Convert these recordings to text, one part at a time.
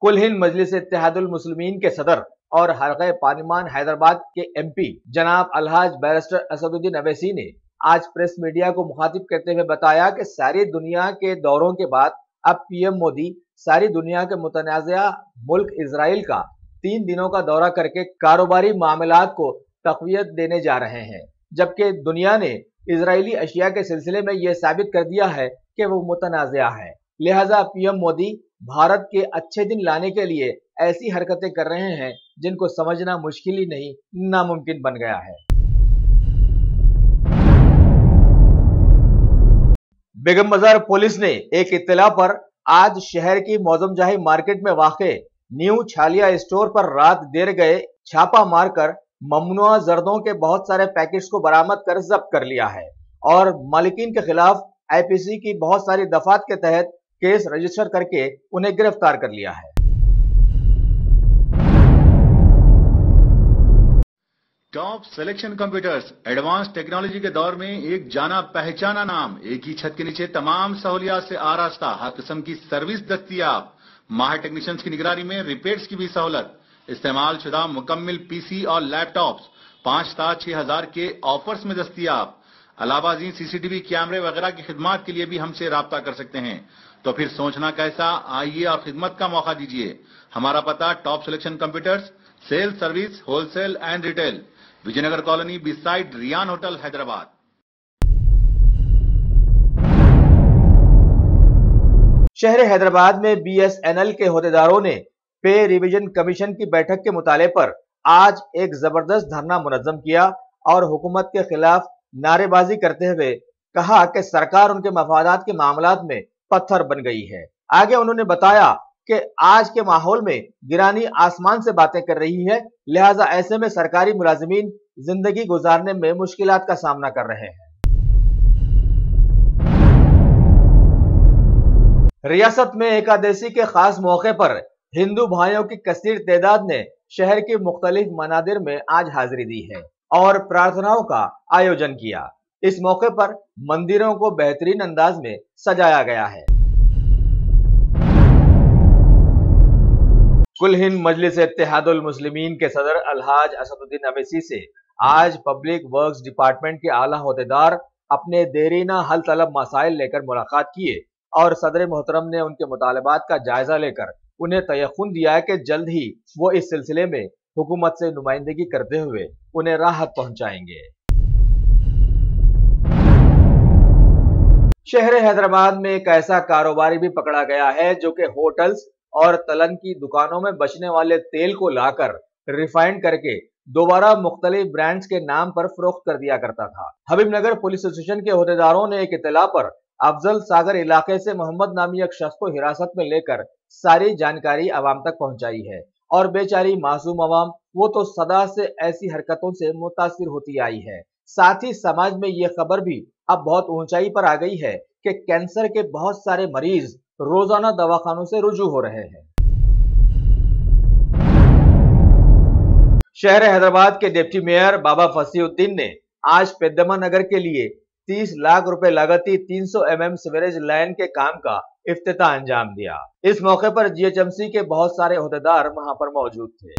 कुल हिंद मजलिस इत्तेहादुल मुस्लिमीन के सदर और हलक़े पार्लिमान हैदराबाद के एमपी जनाब अलहाज बैरिस्टर असदुद्दीन अवैसी ने आज प्रेस मीडिया को मुखातिब करते हुए बताया कि सारी दुनिया के दौरों के बाद अब पीएम मोदी सारी दुनिया के मुतनाज़ा मुल्क इजराइल का 3 दिनों का दौरा करके कारोबारी मामलात को तक़वियत देने जा रहे हैं, जबकि दुनिया ने इजरायली अशिया के सिलसिले में यह साबित कर दिया है कि वो मुतनाज़ा है। लिहाजा पीएम मोदी भारत के अच्छे दिन लाने के लिए ऐसी हरकतें कर रहे हैं जिनको समझना मुश्किल ही नहीं नामुमकिन बन गया है। बेगम बाजार पुलिस ने एक इत्तला पर आज शहर की मौजमजाही मार्केट में वाक़े न्यू छालिया स्टोर पर रात देर गए छापा मारकर ममनुआ जर्दों के बहुत सारे पैकेट्स को बरामद कर जब्त कर लिया है और मालिकीन के खिलाफ आईपीसी की बहुत सारी दफात के तहत केस रजिस्टर करके उन्हें गिरफ्तार कर लिया है। Top selection computers advance technology के दौर में एक जाना पहचाना नाम, एक ही छत के नीचे तमाम सहूलियात से आरास्ता, हर किस्म की सर्विस दस्तयाब, माहिर टेक्नीशियंस की निगरानी में रिपेयर्स की भी सहूलत, इस्तेमाल शुदा मुकम्मल पीसी और लैपटॉप्स 5 से 6,000 के ऑफर्स में दस्तयाब। अलावा सीसीटीवी कैमरे वगैरह की खिदमत के लिए भी हमसे राब्ता कर सकते हैं। तो फिर सोचना कैसा, आइए और खिदमत का मौका दीजिए। हमारा पता top selection computers, sale service, wholesale and retail, Vijayanagar colony beside Riyan hotel, Hyderabad. शहर हैदराबाद में बीएसएनएल के होदेदारों ने पे रिवीजन कमीशन की बैठक के मुताले पर आज एक जबरदस्त धरना मुनज्जम किया और हुकूमत के खिलाफ नारेबाजी करते हुए कहा कि सरकार उनके मफादात के मामलात में पत्थर बन गई है। आगे उन्होंने बताया कि आज के माहौल में गिरानी आसमान से बातें कर रही है, लिहाजा ऐसे में सरकारी मुलाजिमीन जिंदगी गुजारने में मुश्किलात का सामना कर रहे हैं। रियासत में एकादशी के खास मौके पर हिंदू भाइयों की कसीर तादाद ने शहर की मुख्तलिफ मनादिर में आज हाजिरी दी है और प्रार्थनाओं का आयोजन किया। इस मौके पर मंदिरों को बेहतरीन अंदाज में सजाया गया है। कुल हिंद मजलिस इत्तेहादुल मुस्लिमीन के सदर अलहाज असदुद्दीन अवैसी से आज पब्लिक वर्क्स डिपार्टमेंट के आला होदेदार अपने देरीना हल तलब मसाइल लेकर मुलाकात किए और सदर मोहतरम ने उनके मुतालबात का जायजा लेकर उन्हें तयक़ुन दिया कि जल्द ही वो इस सिलसिले में हुकूमत से नुमाइंदगी करते हुए उन्हें राहत पहुंचाएंगे। शहर हैदराबाद में एक ऐसा कारोबारी भी पकड़ा गया है जो कि होटल्स और तलन की दुकानों में बचने वाले तेल को लाकर रिफाइंड करके दोबारा मुख्तलिफ ब्रांड्स के नाम पर फरोख्त कर दिया करता था। हबीबनगर पुलिस स्टेशन के होदेदारों ने एक इत्तला पर अफजल सागर इलाके से मोहम्मद नामी एक शख्स को हिरासत में लेकर सारी जानकारी आवाम तक पहुंचाई है और बेचारी मासूम आवाम वो तो सदा से ऐसी हरकतों से मुतासिर होती आई है। साथ ही समाज में ये खबर भी अब बहुत ऊंचाई पर आ गई है कि कैंसर के बहुत सारे मरीज रोजाना दवाखानों से रुजू हो रहे हैं। शहर हैदराबाद के डिप्टी मेयर बाबा फसीउद्दीन ने आज पेद्दमा नगर के लिए 30 लाख रुपए लागती 300 mm सीवरेज लाइन के काम का इफ्तिताह अंजाम दिया। इस मौके पर जीएचएमसी के बहुत सारे ओहदेदार वहां पर मौजूद थे।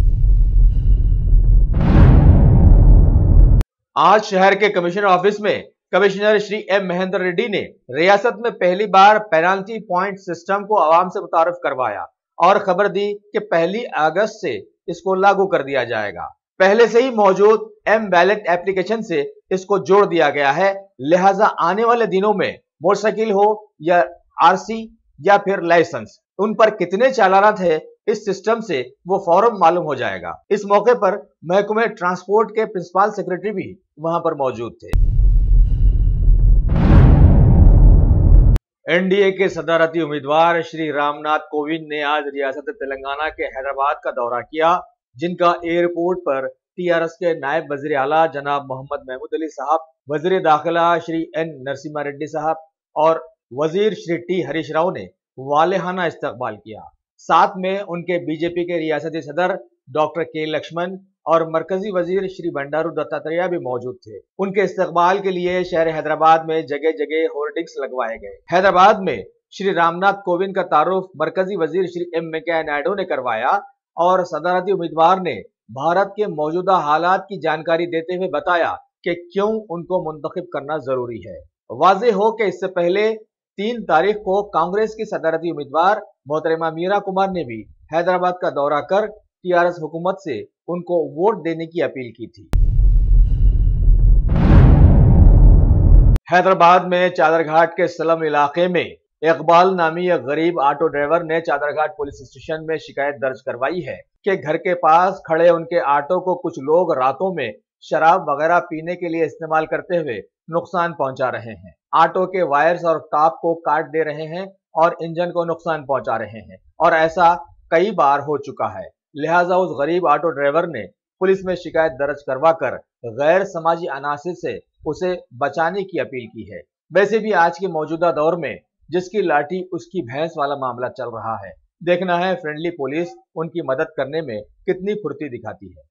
आज शहर के कमिश्नर ऑफिस में कमिश्नर श्री एम महेंद्र रेड्डी ने रियासत में पहली बार पेनाल्टी पॉइंट सिस्टम को आवाम से मुतारफ करवाया और खबर दी कि 1 अगस्त से इसको लागू कर दिया जाएगा। पहले से ही मौजूद एम बैलेट एप्लीकेशन से इसको जोड़ दिया गया है, लिहाजा आने वाले दिनों में मोटरसाइकिल हो या आरसी या फिर लाइसेंस, उन पर कितने चालानात है इस सिस्टम से वो फौरन मालूम हो जाएगा। इस मौके पर महकमे ट्रांसपोर्ट के प्रिंसिपल सेक्रेटरी भी वहां पर मौजूद थे। एनडीए के सदारती उम्मीदवार श्री रामनाथ कोविंद ने आज रियासत तेलंगाना के हैदराबाद का दौरा किया, जिनका एयरपोर्ट पर टीआरएस के नायब वजीर आला जनाब मोहम्मद महमूद अली साहब, वजीर दाखिला श्री एन नरसिम्हा रेड्डी साहब और वजीर श्री टी हरीश राव ने वालेहाना इस्तकबाल किया। साथ में उनके बीजेपी के रियासती सदर डॉक्टर के लक्ष्मण और मरकजी वजीर श्री बंडारू दत्तात्रेय भी मौजूद थे। उनके इस्तकबाल के लिए शहर हैदराबाद में जगह जगह होर्डिंग्स लगवाए गए। हैदराबाद में श्री रामनाथ कोविंद का तारुफ मरकजी वजीर श्री एम वेंकैया नायडू ने करवाया और सदारती उम्मीदवार ने भारत के मौजूदा हालात की जानकारी देते हुए बताया कि क्यों उनको मुंतखब करना जरूरी है। वाज़ेह हो कि इससे पहले 3 तारीख को कांग्रेस की सदारती उम्मीदवार मोहतरमा मीरा कुमार ने भी हैदराबाद का दौरा कर टीआरएस हुकूमत से उनको वोट देने की अपील की थी। हैदराबाद में चादरघाट के सलम इलाके में इकबाल नामी एक गरीब ऑटो ड्राइवर ने चादरघाट पुलिस स्टेशन में शिकायत दर्ज करवाई है कि घर के पास खड़े उनके ऑटो को कुछ लोग रातों में शराब वगैरह पीने के लिए इस्तेमाल करते हुए नुकसान पहुंचा रहे हैं। ऑटो के वायर्स और टॉप को काट दे रहे हैं और इंजन को नुकसान पहुंचा रहे हैं और ऐसा कई बार हो चुका है। लिहाजा उस गरीब ऑटो ड्राइवर ने पुलिस में शिकायत दर्ज करवाकर गैर समाजी अनासिर से उसे बचाने की अपील की है। वैसे भी आज के मौजूदा दौर में जिसकी लाठी उसकी भैंस वाला मामला चल रहा है। देखना है फ्रेंडली पुलिस उनकी मदद करने में कितनी फुर्ती दिखाती है।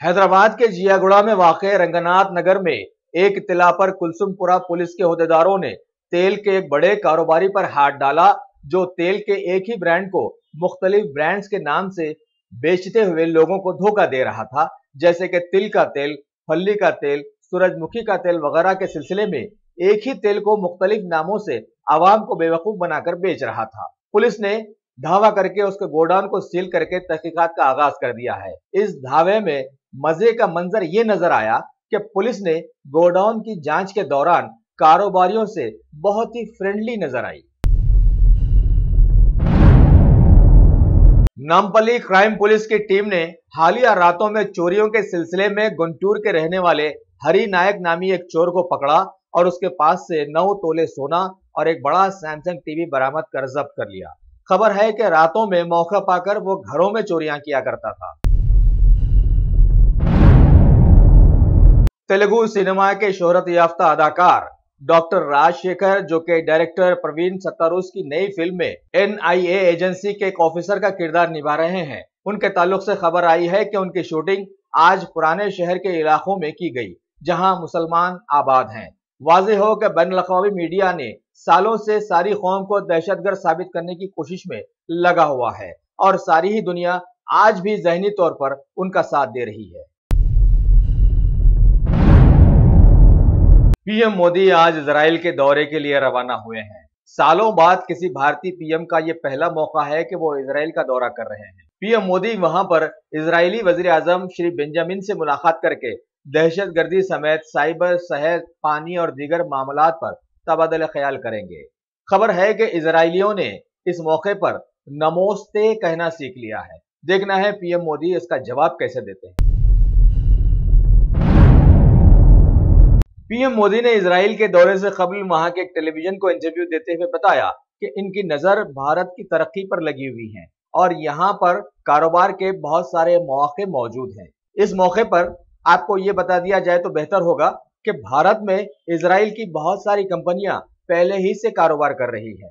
हैदराबाद के जियागुड़ा में वाक़े रंगनाथ नगर में एक इत्तला पर कुलसुमपुरा पुलिस के ओहदेदारों ने तेल के एक बड़े कारोबारी पर हाथ डाला जो तेल के एक ही ब्रांड को मुख्तलिफ ब्रांड्स के नाम से बेचते हुए लोगों को धोखा दे रहा था, जैसे कि तिल का तेल, फल्ली का तेल, सूरजमुखी का तेल वगैरह के सिलसिले में एक ही तेल को मुख्तलिफ नामों से आवाम को बेवकूफ बनाकर बेच रहा था। पुलिस ने धावा करके उसके गोडाउन को सील करके तहकीकात का आगाज कर दिया है। इस धावे में मजे का मंजर ये नजर आया कि पुलिस ने गोडाउन की जांच के दौरान कारोबारियों से बहुत ही फ्रेंडली नजर आई। नामपल्ली क्राइम पुलिस की टीम ने हालिया रातों में चोरियों के सिलसिले में गुंटूर के रहने वाले हरि नायक नामी एक चोर को पकड़ा और उसके पास से 9 तोले सोना और एक बड़ा सैमसंग टीवी बरामद कर जब्त कर लिया। खबर है कि रातों में मौका पाकर वो घरों में चोरियां किया करता था। तेलुगु सिनेमा के शोहरत याफ्ता अदाकार डॉक्टर राजशेखर जो कि डायरेक्टर प्रवीण सत्तारूस की नई फिल्म में NIA एजेंसी के एक ऑफिसर का किरदार निभा रहे हैं, उनके ताल्लुक से खबर आई है कि उनकी शूटिंग आज पुराने शहर के इलाकों में की गई जहां मुसलमान आबाद हैं। वाज़ेह हो कि बैनुल-अक़वामी मीडिया ने सालों से सारी कौम को दहशतगर्द साबित करने की कोशिश में लगा हुआ है और सारी ही दुनिया आज भी ज़हनी तौर पर उनका साथ दे रही है। पीएम मोदी आज इजराइल के दौरे के लिए रवाना हुए हैं। सालों बाद किसी भारतीय पीएम का यह पहला मौका है कि वो इजराइल का दौरा कर रहे हैं। पीएम मोदी वहां पर इजरायली वजीर आजम श्री बेंजामिन से मुलाकात करके दहशतगर्दी समेत साइबर, सेहत, पानी और दीगर मामलात पर तबादला ख्याल करेंगे। खबर है कि इजरायलियों ने इस मौके पर नमोस्ते कहना सीख लिया है। देखना है पीएम मोदी इसका जवाब कैसे देते हैं। पीएम मोदी ने इजराइल के दौरे से कबल वहां के एक टेलीविजन को इंटरव्यू देते हुए बताया कि इनकी नजर भारत की तरक्की पर लगी हुई है और यहाँ पर कारोबार के बहुत सारे मौके मौजूद हैं। इस मौके पर आपको ये बता दिया जाए तो बेहतर होगा कि भारत में इजराइल की बहुत सारी कंपनियां पहले ही से कारोबार कर रही हैं।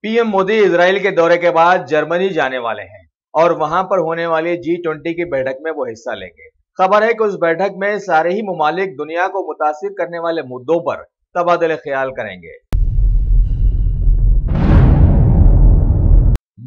पीएम मोदी इजराइल के दौरे के बाद जर्मनी जाने वाले हैं और वहां पर होने वाली G20 की बैठक में वो हिस्सा लेंगे। खबर है कि उस बैठक में सारे ही मुमालिक दुनिया को मुतासिर करने वाले मुद्दों पर तबादले ख्याल करेंगे।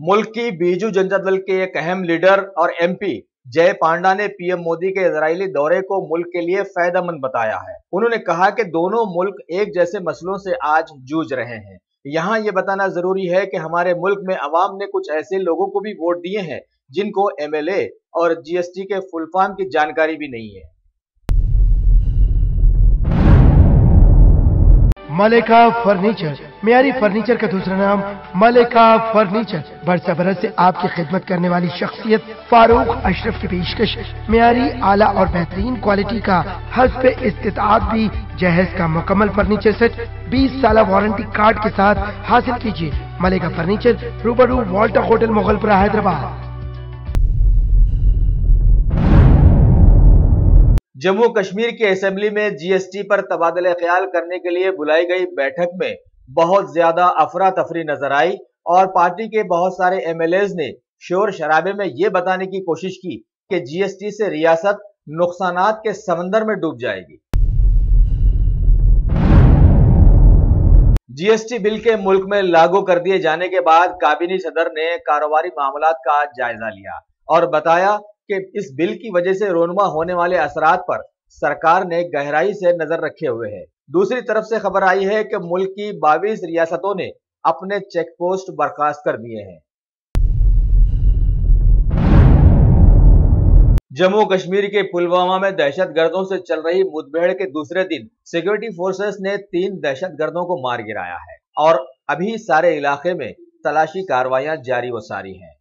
मुल्क की बीजू जनता दल के एक अहम लीडर और MP जय पांडा ने पीएम मोदी के इजरायली दौरे को मुल्क के लिए फायदेमंद बताया है। उन्होंने कहा कि दोनों मुल्क एक जैसे मसलों से आज जूझ रहे हैं। यहाँ ये बताना जरूरी है कि हमारे मुल्क में अवाम ने कुछ ऐसे लोगों को भी वोट दिए हैं जिनको MLA और GST के फुल फॉर्म की जानकारी भी नहीं है। मलेका फर्नीचर, मियारी फर्नीचर का दूसरा नाम मलेका फर्नीचर। बरसा बरस से आपकी खिदमत करने वाली शख्सियत फारूक अशरफ की पेशकश मियारी, आला और बेहतरीन क्वालिटी का हस्ब इस्तिताअत भी जहेज का मुकम्मल फर्नीचर सेट 20 साल वारंटी कार्ड के साथ हासिल कीजिए। मलेका फर्नीचर, रूबरू वॉल्टर होटल, मुगलपुरा, हैदराबाद। जम्मू कश्मीर की असेंबली में GST पर तबादले ख्याल करने के लिए बुलाई गई बैठक में बहुत ज्यादा अफरा तफरी नजर आई और पार्टी के बहुत सारे MLAs ने शोर शराबे में यह बताने की कोशिश की कि GST से रियासत नुकसानात के समंदर में डूब जाएगी। जीएसटी बिल के मुल्क में लागू कर दिए जाने के बाद काबीना सदर ने कारोबारी मामलात का जायजा लिया और बताया कि इस बिल की वजह से रोनुमा होने वाले असरात पर सरकार ने गहराई से नजर रखे हुए है। दूसरी तरफ से खबर आई है कि मुल्क की 22 रियासतों ने अपने चेक पोस्ट बर्खास्त कर दिए हैं। जम्मू कश्मीर के पुलवामा में दहशतगर्दों से चल रही मुठभेड़ के दूसरे दिन सिक्योरिटी फोर्सेस ने 3 दहशतगर्दों को मार गिराया है और अभी सारे इलाके में तलाशी कार्रवाइयां जारी व सारी हैं।